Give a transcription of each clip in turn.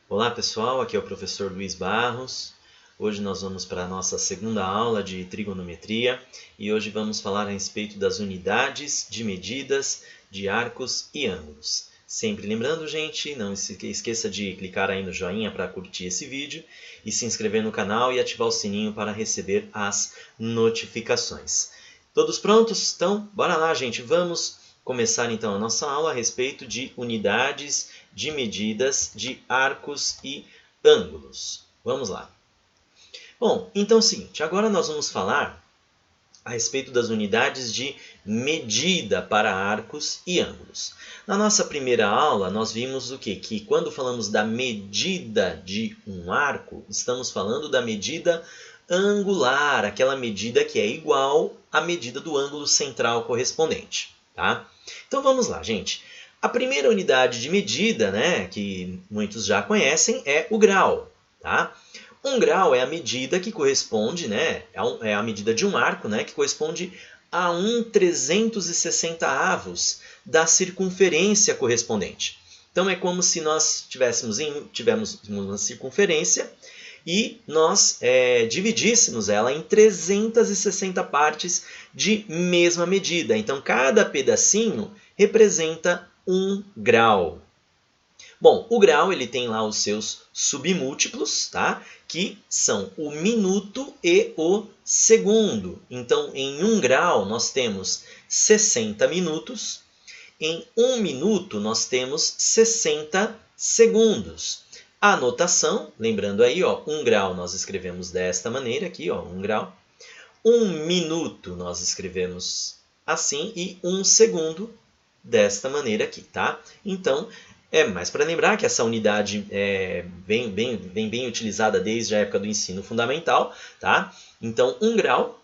Olá pessoal, aqui é o professor Luiz Barros. Hoje nós vamos para a nossa segunda aula de trigonometria e hoje vamos falar a respeito das unidades de medidas de arcos e ângulos. Sempre lembrando, gente, não esqueça de clicar aí no joinha para curtir esse vídeo e se inscrever no canal e ativar o sininho para receber as notificações. Todos prontos? Então, bora lá, gente. Vamos começar então a nossa aula a respeito de unidades de medidas de arcos e ângulos. Vamos lá. Bom, então é o seguinte, agora nós vamos falar a respeito das unidades de medida para arcos e ângulos. Na nossa primeira aula, nós vimos o quê? Que quando falamos da medida de um arco, estamos falando da medida angular, aquela medida que é igual à medida do ângulo central correspondente. Tá? Então vamos lá, gente. A primeira unidade de medida, né, que muitos já conhecem, é o grau. Tá? Um grau é a medida que corresponde, né, é a medida de um arco, né, que corresponde a 1/360 da circunferência correspondente. Então é como se nós tivéssemos uma circunferência e nós dividíssemos ela em 360 partes de mesma medida. Então cada pedacinho representa 1 grau. Bom, o grau ele tem lá os seus submúltiplos, tá? Que são o minuto e o segundo. Então, em 1 grau, nós temos 60 minutos. Em 1 minuto, nós temos 60 segundos. A notação, lembrando aí, ó, 1 grau nós escrevemos desta maneira aqui, ó, 1 grau. 1 minuto nós escrevemos assim e 1 segundo desta maneira aqui, tá? Então, mas para lembrar que essa unidade vem bem utilizada desde a época do ensino fundamental, tá? Então, 1 grau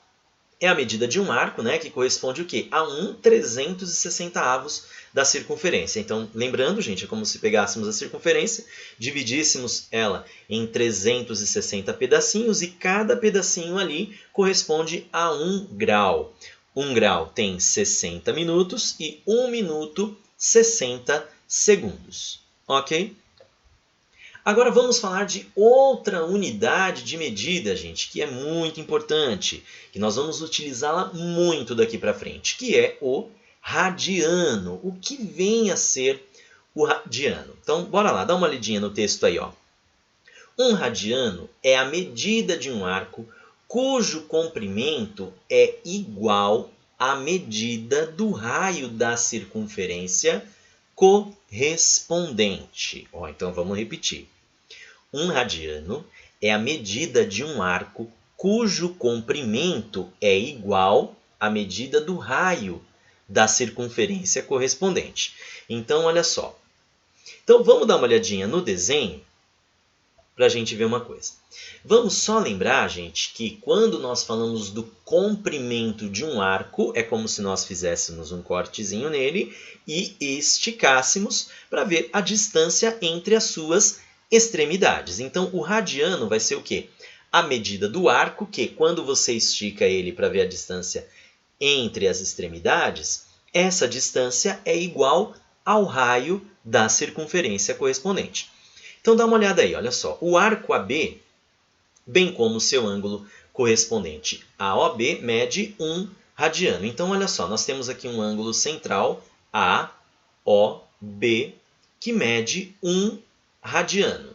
é a medida de um arco, né, que corresponde o quê? A 1/360 da circunferência. Então, lembrando, gente, é como se pegássemos a circunferência, dividíssemos ela em 360 pedacinhos e cada pedacinho ali corresponde a 1 grau. 1 grau tem 60 minutos e 1 minuto 60 segundos. Ok? Agora vamos falar de outra unidade de medida, gente, que é muito importante, que nós vamos utilizá-la muito daqui para frente, que é o radiano. O que vem a ser o radiano? Então, bora lá, dá uma lidinha no texto aí, ó. Um radiano é a medida de um arco cujo comprimento é igual à medida do raio da circunferência correspondente. Então vamos repetir. Um radiano é a medida de um arco cujo comprimento é igual à medida do raio da circunferência correspondente. Então, olha só. Então, vamos dar uma olhadinha no desenho para a gente ver uma coisa. Vamos só lembrar, gente, que quando nós falamos do comprimento de um arco, é como se nós fizéssemos um cortezinho nele e esticássemos para ver a distância entre as suas extremidades. Então, o radiano vai ser o quê? A medida do arco, que quando você estica ele para ver a distância entre as extremidades, essa distância é igual ao raio da circunferência correspondente. Então, dá uma olhada aí, olha só. O arco AB, bem como o seu ângulo correspondente a OB, mede 1 radiano. Então, olha só, nós temos aqui um ângulo central, AOB, que mede 1 radiano.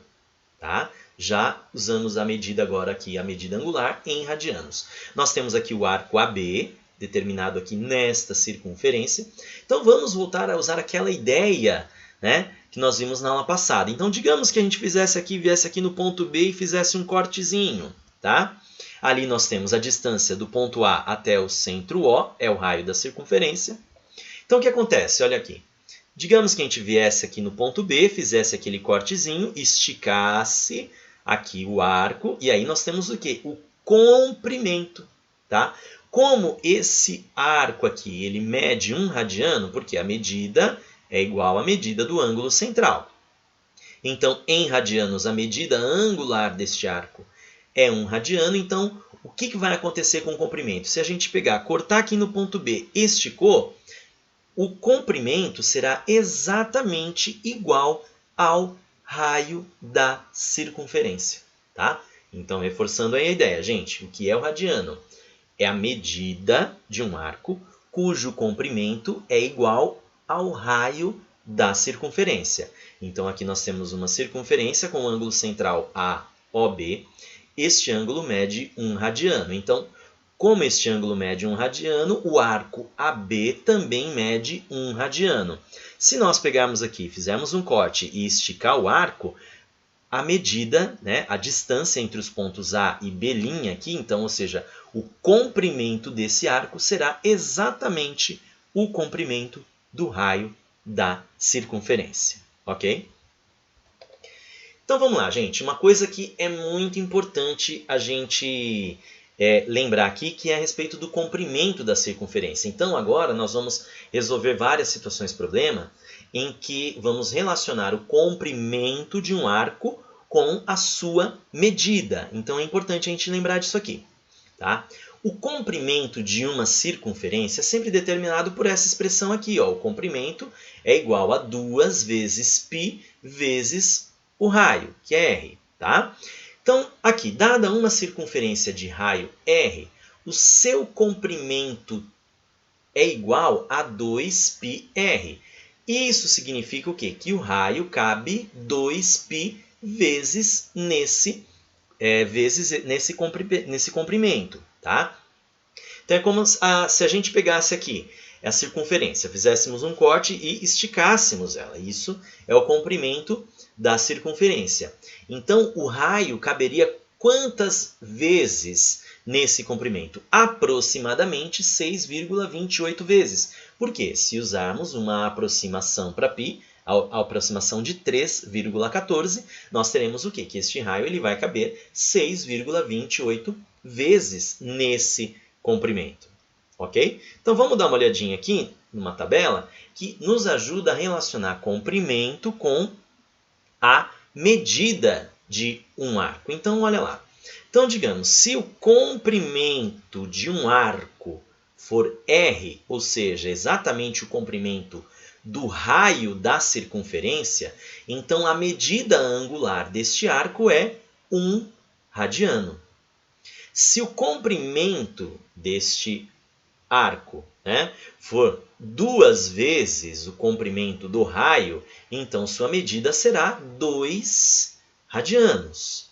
Tá? Já usamos a medida agora aqui, a medida angular, em radianos. Nós temos aqui o arco AB, determinado aqui nesta circunferência. Então, vamos voltar a usar aquela ideia, né, que nós vimos na aula passada. Então, digamos que a gente viesse aqui no ponto B e fizesse um cortezinho. Tá? Ali nós temos a distância do ponto A até o centro O, é o raio da circunferência. Então, o que acontece? Olha aqui. Digamos que a gente viesse aqui no ponto B, fizesse aquele cortezinho, esticasse aqui o arco, e aí nós temos o quê? O comprimento. Tá? Como esse arco aqui ele mede 1 radiano, porque a medida é igual à medida do ângulo central. Então, em radianos, a medida angular deste arco é 1 radiano. Então, o que vai acontecer com o comprimento? Se a gente cortar aqui no ponto B, esticou, o comprimento será exatamente igual ao raio da circunferência, tá? Então, reforçando aí a ideia, gente, o que é o radiano? É a medida de um arco cujo comprimento é igual ao raio da circunferência. Então, aqui nós temos uma circunferência com o ângulo central AOB. Este ângulo mede 1 radiano. Então, como este ângulo mede 1 radiano, o arco AB também mede 1 radiano. Se nós pegarmos aqui, fizermos um corte e esticar o arco, a medida, né, a distância entre os pontos A e B' aqui, então, ou seja, o comprimento desse arco será exatamente o comprimento do raio da circunferência, ok? Então vamos lá, gente. Uma coisa que é muito importante a gente lembrar aqui, que é a respeito do comprimento da circunferência. Então agora nós vamos resolver várias situações problema em que vamos relacionar o comprimento de um arco com a sua medida. Então é importante a gente lembrar disso aqui, tá? O comprimento de uma circunferência é sempre determinado por essa expressão aqui, ó. O comprimento é igual a 2 vezes π vezes o raio, que é r, tá? Então, aqui, dada uma circunferência de raio r, o seu comprimento é igual a 2πr. Isso significa o quê? Que o raio cabe 2π vezes nesse comprimento, tá? Então é como se a gente pegasse aqui a circunferência, fizéssemos um corte e esticássemos ela. Isso é o comprimento da circunferência. Então o raio caberia quantas vezes nesse comprimento? Aproximadamente 6,28 vezes. Por quê? Se usarmos uma aproximação para π, a aproximação de 3,14, nós teremos o quê? Que este raio ele vai caber 6,28 vezes nesse comprimento. Ok? Então vamos dar uma olhadinha aqui numa tabela que nos ajuda a relacionar comprimento com a medida de um arco. Então olha lá. Então digamos, se o comprimento de um arco for r, ou seja, exatamente o comprimento do raio da circunferência, então a medida angular deste arco é 1 radiano. Se o comprimento deste arco, né, for 2 vezes o comprimento do raio, então sua medida será 2 radianos.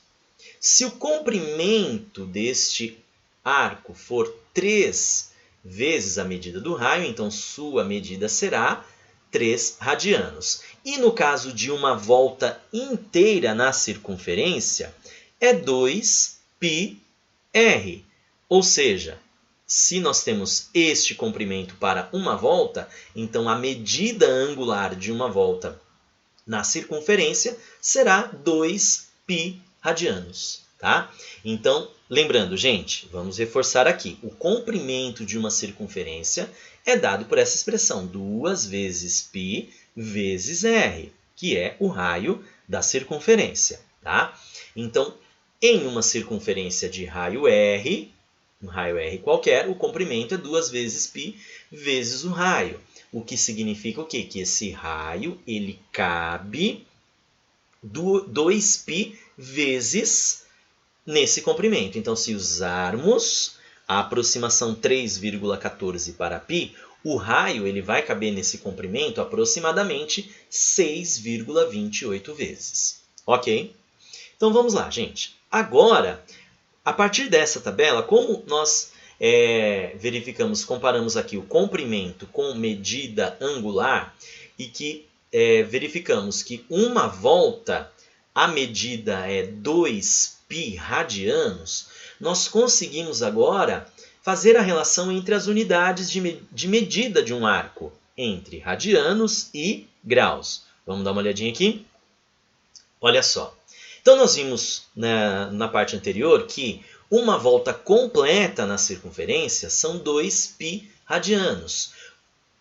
Se o comprimento deste arco for 3 vezes a medida do raio, então sua medida será 3 radianos. E no caso de uma volta inteira na circunferência, é 2πr. Ou seja, se nós temos este comprimento para uma volta, então a medida angular de uma volta na circunferência será 2π radianos. Tá? Então, lembrando, gente, vamos reforçar aqui. O comprimento de uma circunferência é dado por essa expressão, 2 vezes π vezes r, que é o raio da circunferência. Tá? Então, em uma circunferência de raio r, um raio r qualquer, o comprimento é 2 vezes π vezes o raio. O que significa o quê? Que esse raio ele cabe 2π vezes nesse comprimento. Então, se usarmos a aproximação 3,14 para π, o raio ele vai caber nesse comprimento aproximadamente 6,28 vezes. Ok? Então, vamos lá, gente. Agora, a partir dessa tabela, como nós comparamos aqui o comprimento com medida angular e que verificamos que uma volta, a medida é 2π radianos, nós conseguimos agora fazer a relação entre as unidades de medida de um arco, entre radianos e graus. Vamos dar uma olhadinha aqui? Olha só. Então, nós vimos na parte anterior que uma volta completa na circunferência são 2π radianos.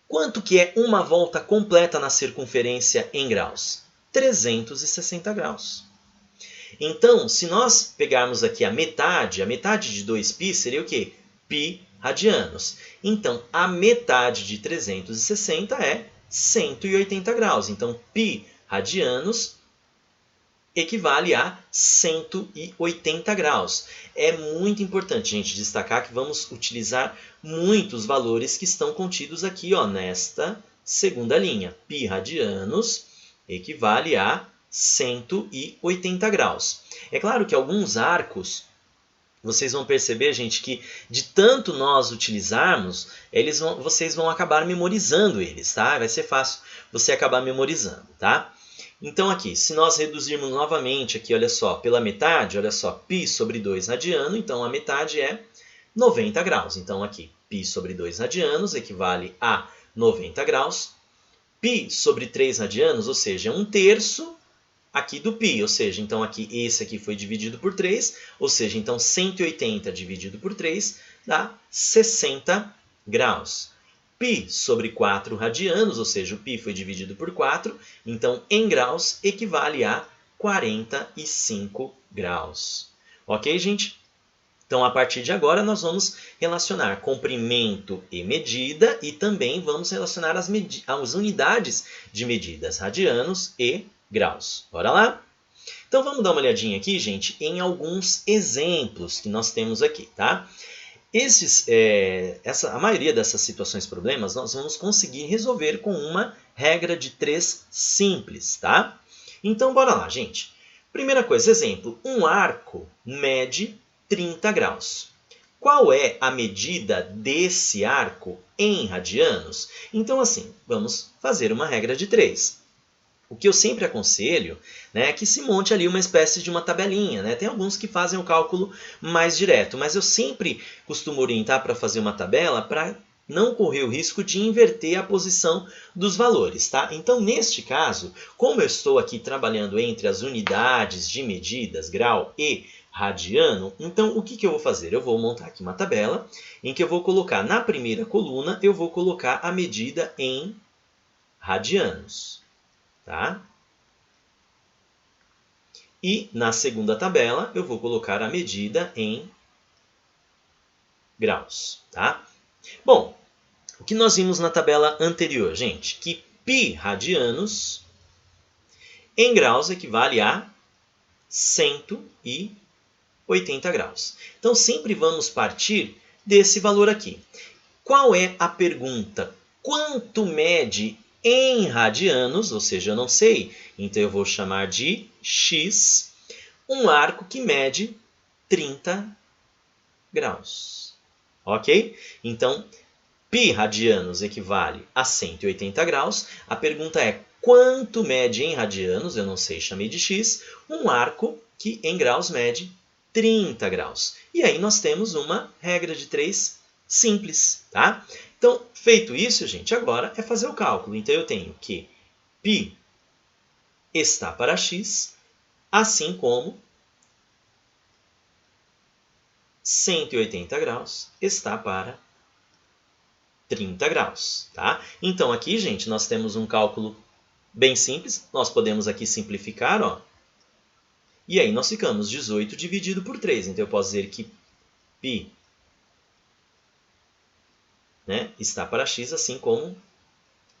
Quanto que é uma volta completa na circunferência em graus? 360 graus. Então, se nós pegarmos aqui a metade de 2π seria o quê? π radianos. Então, a metade de 360 é 180 graus. Então, π radianos equivale a 180 graus. É muito importante, gente, destacar que vamos utilizar muitos valores que estão contidos aqui, ó, nesta segunda linha. Π radianos equivale a 180 graus. É claro que alguns arcos, vocês vão perceber, gente, que de tanto nós utilizarmos, vocês vão acabar memorizando eles, tá? Vai ser fácil você acabar memorizando, tá? Então aqui, se nós reduzirmos novamente aqui, olha só, pela metade, olha só, π sobre 2 radiano, então a metade é 90 graus. Então aqui, π sobre 2 radianos equivale a 90 graus. π sobre 3 radianos, ou seja, 1/3 aqui do π, ou seja, então aqui esse aqui foi dividido por 3, ou seja, então 180 dividido por 3 dá 60 graus. π sobre 4 radianos, ou seja, o π foi dividido por 4, então em graus equivale a 45 graus. Ok, gente? Então, a partir de agora, nós vamos relacionar comprimento e medida e também vamos relacionar as unidades de medidas, radianos e graus. Bora lá? Então, vamos dar uma olhadinha aqui, gente, em alguns exemplos que nós temos aqui, tá? A maioria dessas situações, problemas, nós vamos conseguir resolver com uma regra de 3 simples, tá? Então, bora lá, gente. Primeira coisa, exemplo, um arco mede 30 graus. Qual é a medida desse arco em radianos? Então, assim, vamos fazer uma regra de 3. O que eu sempre aconselho, né, é que se monte ali uma espécie de uma tabelinha, né? Tem alguns que fazem o cálculo mais direto, mas eu sempre costumo orientar para fazer uma tabela para não correr o risco de inverter a posição dos valores, tá? Então, neste caso, como eu estou aqui trabalhando entre as unidades de medidas, grau e radiano, então o que eu vou fazer? Eu vou montar aqui uma tabela em que eu vou colocar na primeira coluna, eu vou colocar a medida em radianos. Tá? E na segunda tabela eu vou colocar a medida em graus. Tá? Bom, o que nós vimos na tabela anterior, gente? Que π radianos em graus equivale a 180 graus. Então sempre vamos partir desse valor aqui. Qual é a pergunta? Quanto mede em radianos, ou seja, eu não sei, então eu vou chamar de x, um arco que mede 30 graus. Ok? Então, π radianos equivale a 180 graus. A pergunta é, quanto mede em radianos, eu não sei, chamei de x, um arco que em graus mede 30 graus. E aí nós temos uma regra de 3 simples, tá? Então, feito isso, gente, agora é fazer o cálculo. Então, eu tenho que π está para x, assim como 180 graus está para 30 graus. Tá? Então, aqui, gente, nós temos um cálculo bem simples. Nós podemos aqui simplificar, ó. E aí nós ficamos 18 dividido por 3. Então, eu posso dizer que π, né, está para x, assim como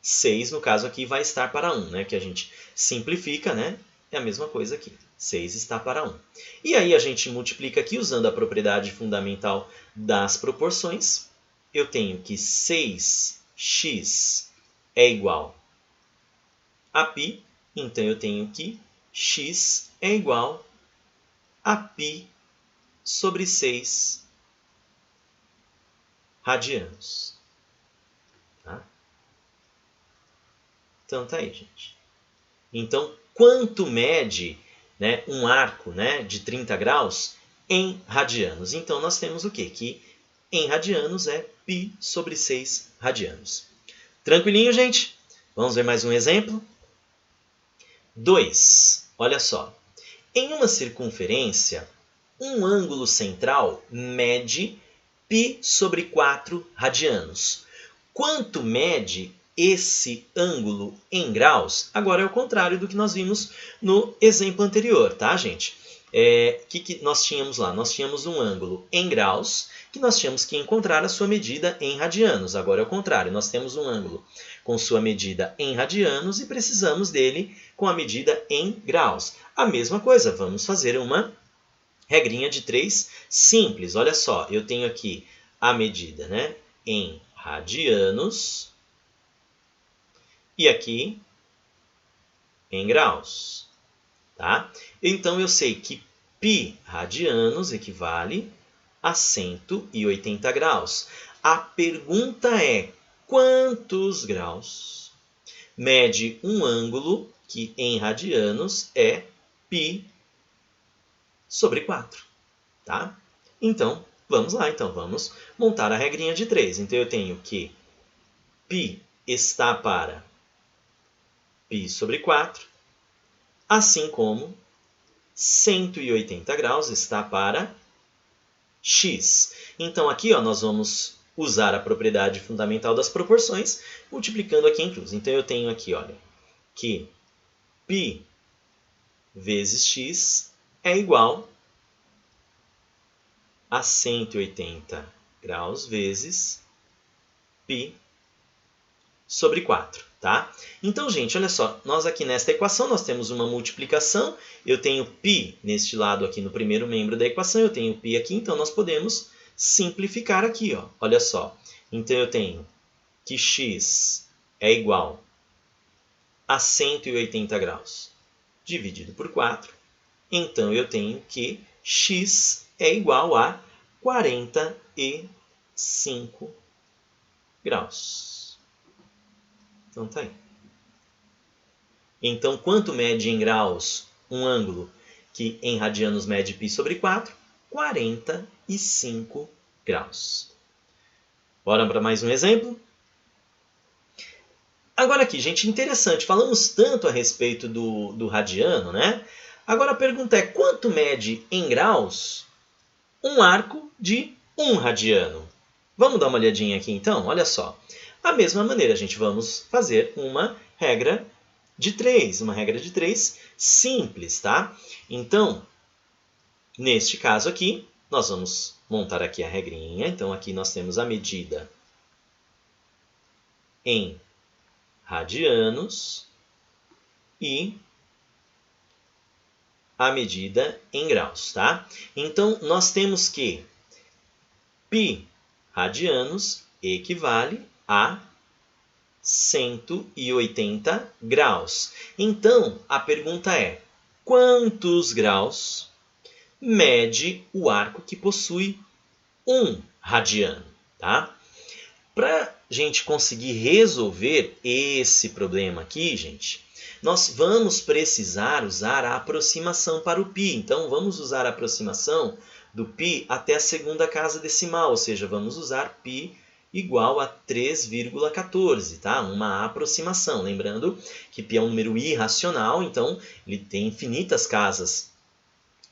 6, no caso aqui, vai estar para 1, né, que a gente simplifica, né, é a mesma coisa aqui. 6 está para 1. E aí a gente multiplica aqui usando a propriedade fundamental das proporções. Eu tenho que 6x é igual a π, então eu tenho que x é igual a π sobre 6 radianos. Tá? Então tá aí, gente. Então, quanto mede, né, um arco, né, de 30 graus em radianos? Então, nós temos o quê? Que em radianos é π sobre 6 radianos. Tranquilinho, gente? Vamos ver mais um exemplo? 2. Olha só. Em uma circunferência, um ângulo central mede π sobre 4 radianos. Quanto mede esse ângulo em graus? Agora é o contrário do que nós vimos no exemplo anterior, tá, gente? Que nós tínhamos lá? Nós tínhamos um ângulo em graus, que nós tínhamos que encontrar a sua medida em radianos. Agora é o contrário, nós temos um ângulo com sua medida em radianos e precisamos dele com a medida em graus. A mesma coisa, vamos fazer uma regrinha de 3 simples. Olha só, eu tenho aqui a medida, né, em radianos e aqui em graus. Tá? Então, eu sei que π radianos equivale a 180 graus. A pergunta é, quantos graus mede um ângulo que em radianos é π sobre 4? Tá? Então, vamos lá. Então, vamos montar a regrinha de 3. Então, eu tenho que π está para π sobre 4, assim como 180 graus está para x. Então, aqui nós vamos usar a propriedade fundamental das proporções, multiplicando aqui em cruz. Então, eu tenho aqui, olha, que π vezes x é igual a 180 graus vezes π sobre 4. Tá? Então, gente, olha só, nós aqui nesta equação nós temos uma multiplicação, eu tenho π neste lado aqui no primeiro membro da equação, eu tenho π aqui, então nós podemos simplificar aqui, ó. Olha só. Então, eu tenho que x é igual a 180 graus dividido por 4, então eu tenho que x é igual a 45 graus. Então, tá aí. Então, quanto mede em graus um ângulo que em radianos mede π sobre 4? 45 graus. Bora para mais um exemplo? Agora aqui, gente, interessante. Falamos tanto a respeito do radiano, né? Agora a pergunta é, quanto mede em graus um arco de 1 radiano? Vamos dar uma olhadinha aqui, então? Olha só. Da mesma maneira, gente, vamos fazer uma regra de 3. Uma regra de 3 simples, tá? Então, neste caso aqui, nós vamos montar aqui a regrinha. Então, aqui nós temos a medida em radianos e a medida em graus, tá? Então, nós temos que π radianos equivale a 180 graus. Então, a pergunta é, quantos graus mede o arco que possui 1 radiano? Tá? Para a gente conseguir resolver esse problema aqui, gente, nós vamos precisar usar a aproximação para o π. Então, vamos usar a aproximação do π até a segunda casa decimal, ou seja, vamos usar π igual a 3,14, tá? Uma aproximação. Lembrando que π é um número irracional, então ele tem infinitas casas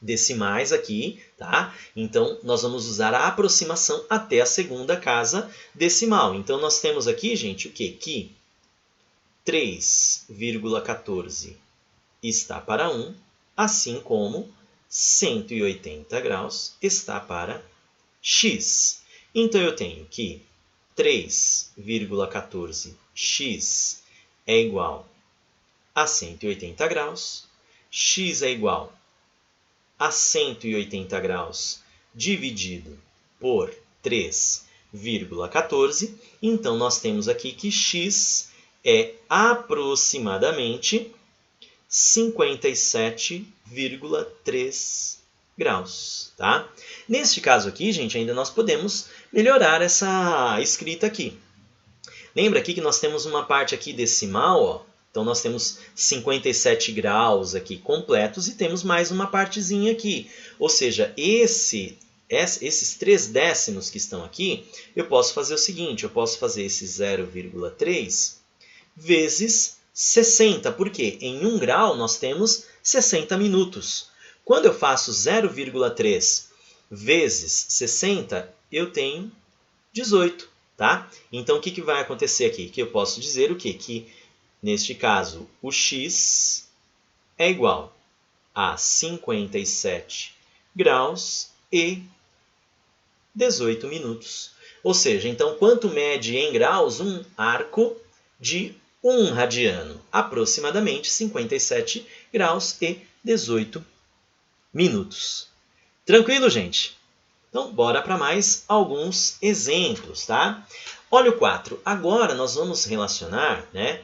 decimais aqui, tá? Então, nós vamos usar a aproximação até a segunda casa decimal. Então, nós temos aqui, gente, o quê? Que 3,14 está para 1, assim como 180 graus está para x. Então, eu tenho que 3,14x é igual a 180 graus, x é igual a 180 graus dividido por 3,14. Então, nós temos aqui que x é aproximadamente 57,3 graus. Tá? Neste caso aqui, gente, ainda nós podemos melhorar essa escrita aqui. Lembra aqui que nós temos uma parte aqui decimal, ó. Então, nós temos 57 graus aqui completos e temos mais uma partezinha aqui. Ou seja, esses 3 décimos que estão aqui, eu posso fazer o seguinte, eu posso fazer esse 0,3 vezes 60. Por quê? Em 1 grau, nós temos 60 minutos. Quando eu faço 0,3 vezes 60, eu tenho 18. Tá? Então, o que vai acontecer aqui? Que eu posso dizer o quê? Que, neste caso, o x é igual a 57 graus e 18 minutos. Ou seja, então, quanto mede em graus um arco de 1 radiano, aproximadamente 57 graus e 18 minutos. Tranquilo, gente? Então, bora para mais alguns exemplos, tá? Olha o 4. Agora nós vamos relacionar, né,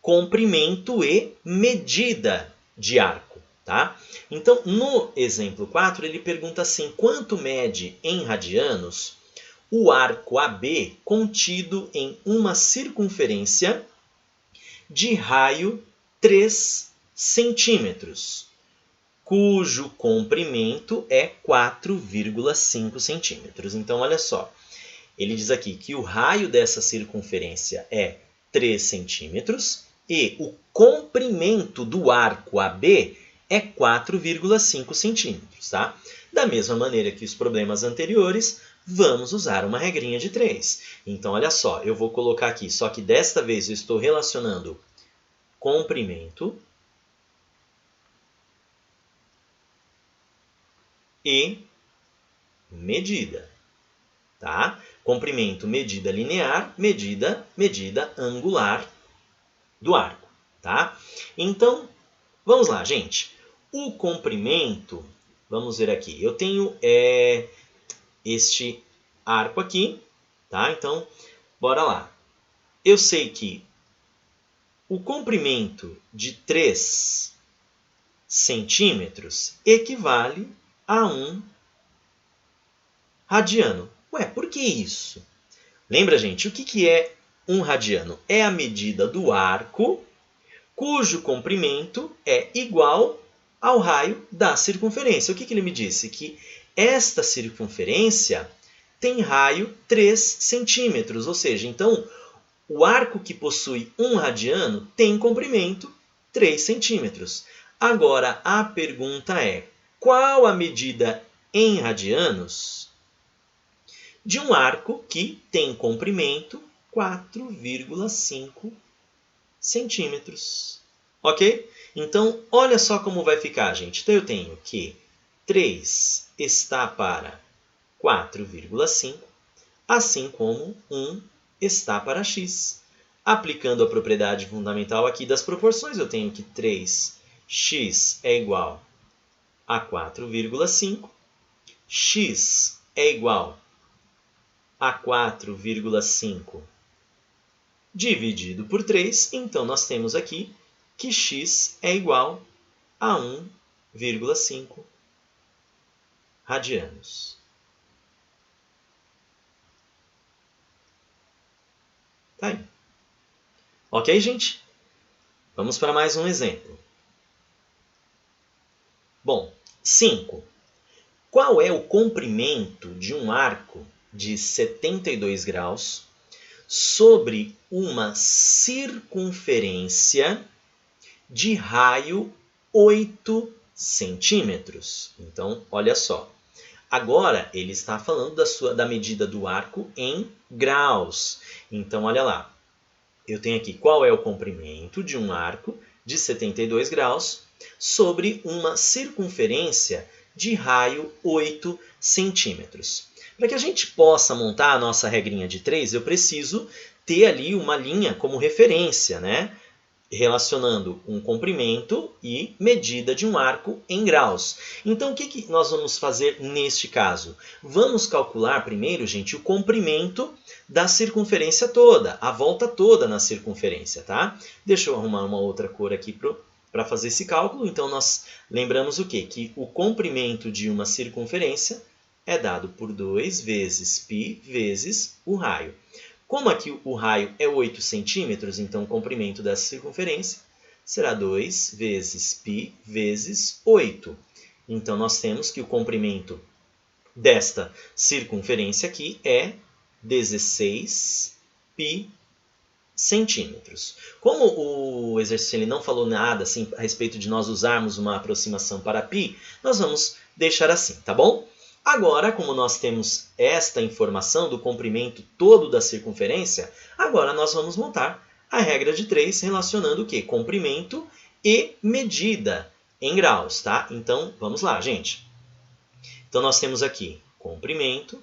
comprimento e medida de arco, tá? Então, no exemplo 4, ele pergunta assim: quanto mede em radianos o arco AB contido em uma circunferência de raio 3 centímetros, cujo comprimento é 4,5 centímetros. Então, olha só, ele diz aqui que o raio dessa circunferência é 3 centímetros e o comprimento do arco AB é 4,5 centímetros. Tá? Da mesma maneira que os problemas anteriores, vamos usar uma regrinha de 3. Então, olha só, eu vou colocar aqui, só que desta vez eu estou relacionando comprimento e medida. Tá? Comprimento, medida linear, medida angular do arco. Tá? Então, vamos lá, gente. O comprimento, vamos ver aqui. Eu tenho este arco aqui. Tá? Então, bora lá. Eu sei que o comprimento de 3 centímetros equivale a 1 radiano. Ué, por que isso? Lembra, gente, o que é 1 radiano? É a medida do arco cujo comprimento é igual ao raio da circunferência. O que ele me disse? Que esta circunferência tem raio 3 centímetros, ou seja, então o arco que possui 1 radiano tem comprimento 3 centímetros. Agora, a pergunta é, qual a medida em radianos de um arco que tem comprimento 4,5 centímetros? Ok? Então, olha só como vai ficar, gente. Então, eu tenho que 3 está para 4,5, assim como 1 está para x. Aplicando a propriedade fundamental aqui das proporções, eu tenho que 3x é igual a 4,5, x é igual a 4,5 dividido por 3, então nós temos aqui que x é igual a 1,5 radianos. Tá aí. Ok, gente? Vamos para mais um exemplo. Bom, 5. Qual é o comprimento de um arco de 72 graus sobre uma circunferência de raio 8 centímetros? Então, olha só. Agora, ele está falando da medida do arco em graus. Então, olha lá. Eu tenho aqui qual é o comprimento de um arco de 72 graus sobre uma circunferência de raio 8 centímetros. Para que a gente possa montar a nossa regrinha de 3, eu preciso ter ali uma linha como referência, né? Relacionando um comprimento e medida de um arco em graus. Então, o que nós vamos fazer neste caso? Vamos calcular primeiro, gente, o comprimento da circunferência toda, a volta toda na circunferência, tá? Deixa eu arrumar uma outra cor aqui para fazer esse cálculo. Então, nós lembramos o quê? Que o comprimento de uma circunferência é dado por 2 vezes π vezes o raio. Como aqui o raio é 8 centímetros, então o comprimento dessa circunferência será 2 vezes π vezes 8. Então, nós temos que o comprimento desta circunferência aqui é 16 π centímetros. Como o exercício ele não falou nada assim, a respeito de nós usarmos uma aproximação para π, nós vamos deixar assim, tá bom? Agora, como nós temos esta informação do comprimento todo da circunferência, agora nós vamos montar a regra de 3 relacionando o quê? Comprimento e medida em graus, tá? Então, vamos lá, gente. Então, nós temos aqui comprimento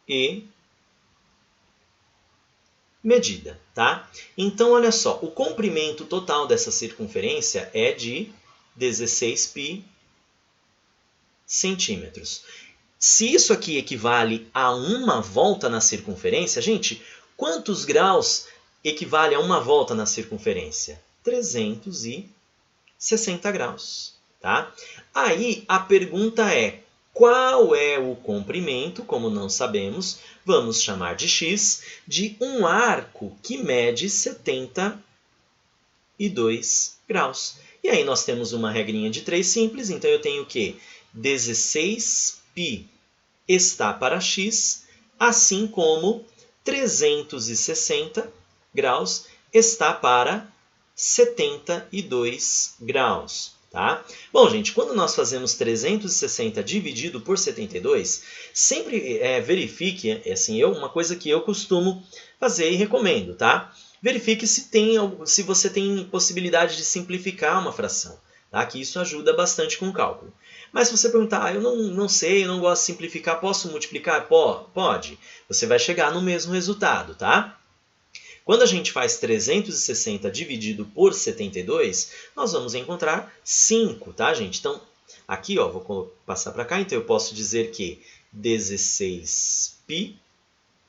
e medida, tá? Então, olha só, o comprimento total dessa circunferência é de 16π centímetros. Se isso aqui equivale a uma volta na circunferência, gente, quantos graus equivale a uma volta na circunferência? 360 graus, tá? Aí a pergunta é, qual é o comprimento, como não sabemos, vamos chamar de x, de um arco que mede 72 graus. E aí nós temos uma regrinha de 3 simples, então eu tenho que 16π está para x, assim como 360 graus está para 72 graus. Tá? Bom, gente, quando nós fazemos 360 dividido por 72, sempre verifique, assim, uma coisa que eu costumo fazer e recomendo, tá? Verifique se você tem possibilidade de simplificar uma fração, tá? Que isso ajuda bastante com o cálculo. Mas se você perguntar, eu não sei, eu não gosto de simplificar, posso multiplicar? Pode. Você vai chegar no mesmo resultado, tá? Quando a gente faz 360 dividido por 72, nós vamos encontrar 5, tá, gente? Então, aqui, ó, vou passar para cá, então eu posso dizer que 16π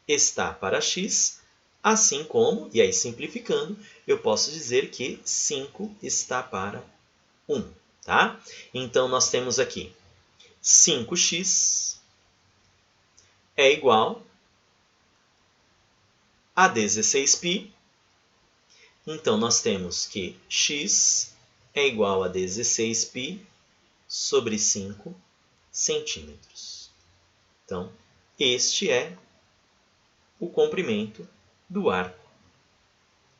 está para x, assim como, e aí simplificando, eu posso dizer que 5 está para 1, tá? Então, nós temos aqui 5x é igual a 16π. Então, nós temos que x é igual a 16π sobre 5 centímetros. Então, este é o comprimento do arco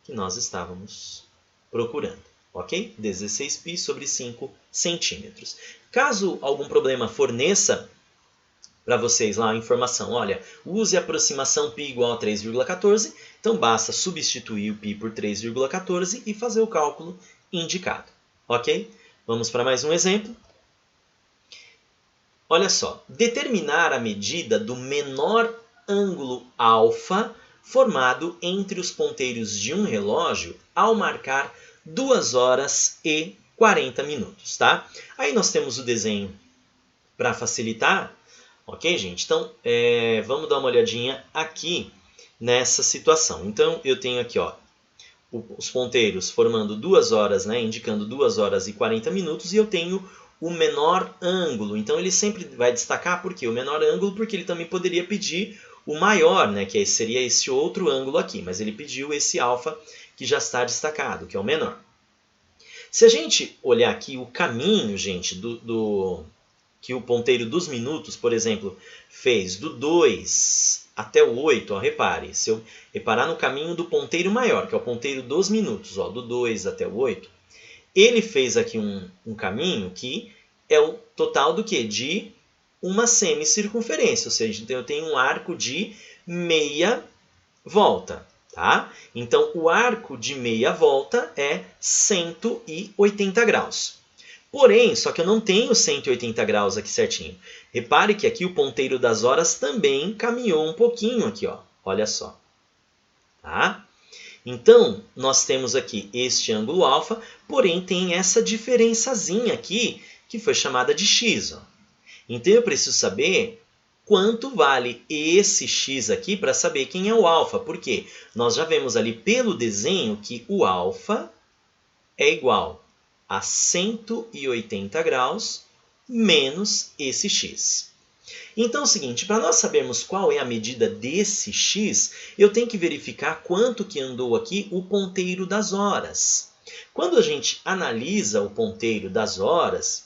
que nós estávamos procurando, ok? 16π sobre 5 centímetros. Caso algum problema forneça para vocês lá a informação, olha, use a aproximação π igual a 3,14, então basta substituir o π por 3,14 e fazer o cálculo indicado, ok? Vamos para mais um exemplo. Olha só, determinar a medida do menor ângulo alfa formado entre os ponteiros de um relógio ao marcar 2 horas e 40 minutos, tá? Aí nós temos o desenho para facilitar. Ok, gente? Então, vamos dar uma olhadinha aqui nessa situação. Então, eu tenho aqui ó, os ponteiros formando 2 horas, né, indicando 2 horas e 40 minutos, e eu tenho o menor ângulo. Então, ele sempre vai destacar por quê? O menor ângulo, porque ele também poderia pedir o maior, né, que seria esse outro ângulo aqui, mas ele pediu esse alfa que já está destacado, que é o menor. Se a gente olhar aqui o caminho, gente, que o ponteiro dos minutos, por exemplo, fez do 2 até o 8, ó, repare, se eu reparar no caminho do ponteiro maior, que é o ponteiro dos minutos, ó, do 2 até o 8, ele fez aqui um caminho que é o total do quê? De uma semicircunferência, ou seja, então eu tenho um arco de meia volta. Tá? Então, o arco de meia volta é 180 graus. Porém, só que eu não tenho 180 graus aqui certinho. Repare que aqui o ponteiro das horas também caminhou um pouquinho aqui, ó. Olha só. Tá? Então, nós temos aqui este ângulo alfa, porém tem essa diferençazinha aqui, que foi chamada de x. Ó. Então, eu preciso saber quanto vale esse x aqui para saber quem é o alfa. Por quê? Nós já vemos ali pelo desenho que o alfa é igual a 180 graus menos esse x. Então é o seguinte, para nós sabermos qual é a medida desse x, eu tenho que verificar quanto que andou aqui o ponteiro das horas. Quando a gente analisa o ponteiro das horas,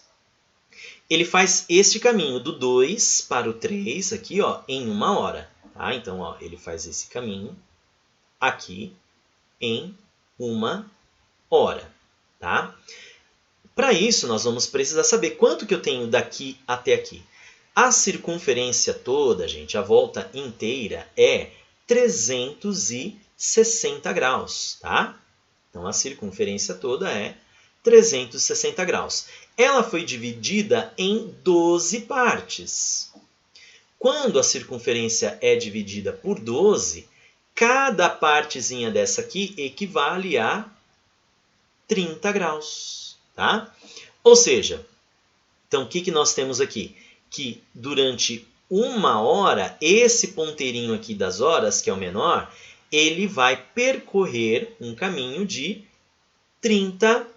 ele faz este caminho do 2 para o 3 aqui, ó, em 1 hora. Tá? Então, ó, ele faz esse caminho aqui em 1 hora. Tá? Para isso, nós vamos precisar saber quanto que eu tenho daqui até aqui. A circunferência toda, gente, a volta inteira, é 360 graus. Tá? Então, a circunferência toda é 360 graus. Ela foi dividida em 12 partes. Quando a circunferência é dividida por 12, cada partezinha dessa aqui equivale a 30 graus. Tá? Ou seja, então o que nós temos aqui? Que durante 1 hora, esse ponteirinho aqui das horas, que é o menor, ele vai percorrer um caminho de 30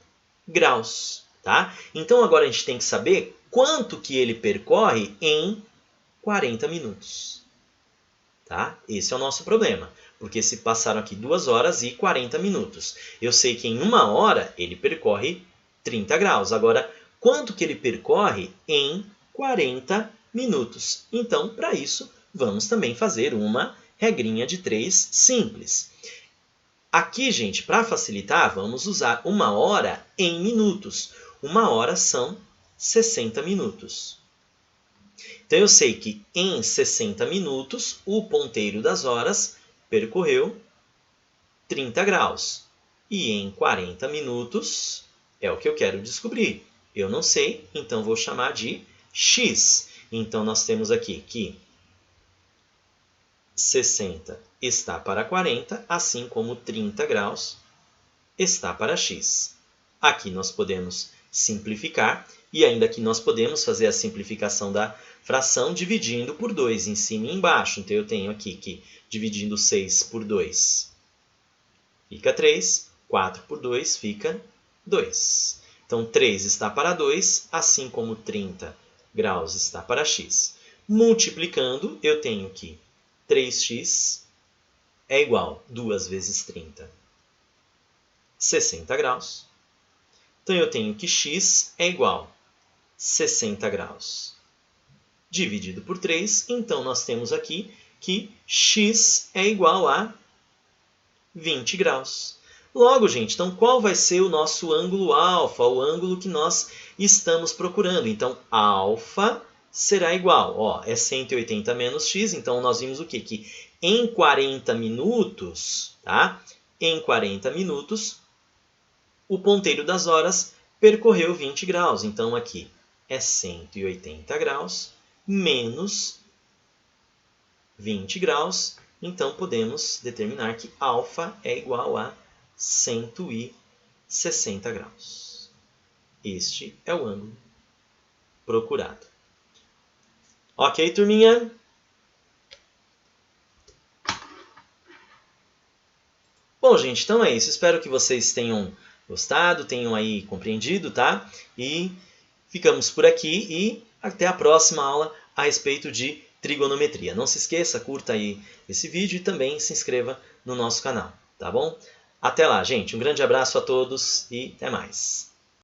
graus. Tá? Então agora a gente tem que saber quanto que ele percorre em 40 minutos. Tá? Esse é o nosso problema, porque se passaram aqui 2 horas e 40 minutos. Eu sei que em 1 hora ele percorre 30 graus. Agora, quanto que ele percorre em 40 minutos? Então, para isso, vamos também fazer uma regrinha de 3 simples. Aqui, gente, para facilitar, vamos usar 1 hora em minutos. 1 hora são 60 minutos. Então, eu sei que em 60 minutos, o ponteiro das horas percorreu 30 graus. E em 40 minutos, é o que eu quero descobrir. Eu não sei, então vou chamar de x. Então, nós temos aqui que 60 está para 40, assim como 30 graus está para x. Aqui nós podemos simplificar, e ainda que nós podemos fazer a simplificação da fração dividindo por 2, em cima e embaixo. Então, eu tenho aqui que dividindo 6 por 2 fica 3, 4 por 2 fica 2. Então, 3 está para 2, assim como 30 graus está para x. Multiplicando, eu tenho que 3x é igual a 2 vezes 30, 60 graus. Então, eu tenho que x é igual a 60 graus. Dividido por 3, então nós temos aqui que x é igual a 20 graus. Logo, gente, então qual vai ser o nosso ângulo alfa, o ângulo que nós estamos procurando? Então, alfa será igual, ó, é 180 menos x, então nós vimos o quê? Que em 40 minutos, tá? Em 40 minutos, o ponteiro das horas percorreu 20 graus. Então, aqui é 180 graus menos 20 graus. Então, podemos determinar que alfa é igual a 160 graus. Este é o ângulo procurado. Ok, turminha? Bom, gente, então é isso. Espero que vocês tenham gostado, tenham aí compreendido, tá? E ficamos por aqui e até a próxima aula a respeito de trigonometria. Não se esqueça, curta aí esse vídeo e também se inscreva no nosso canal, tá bom? Até lá, gente. Um grande abraço a todos e até mais.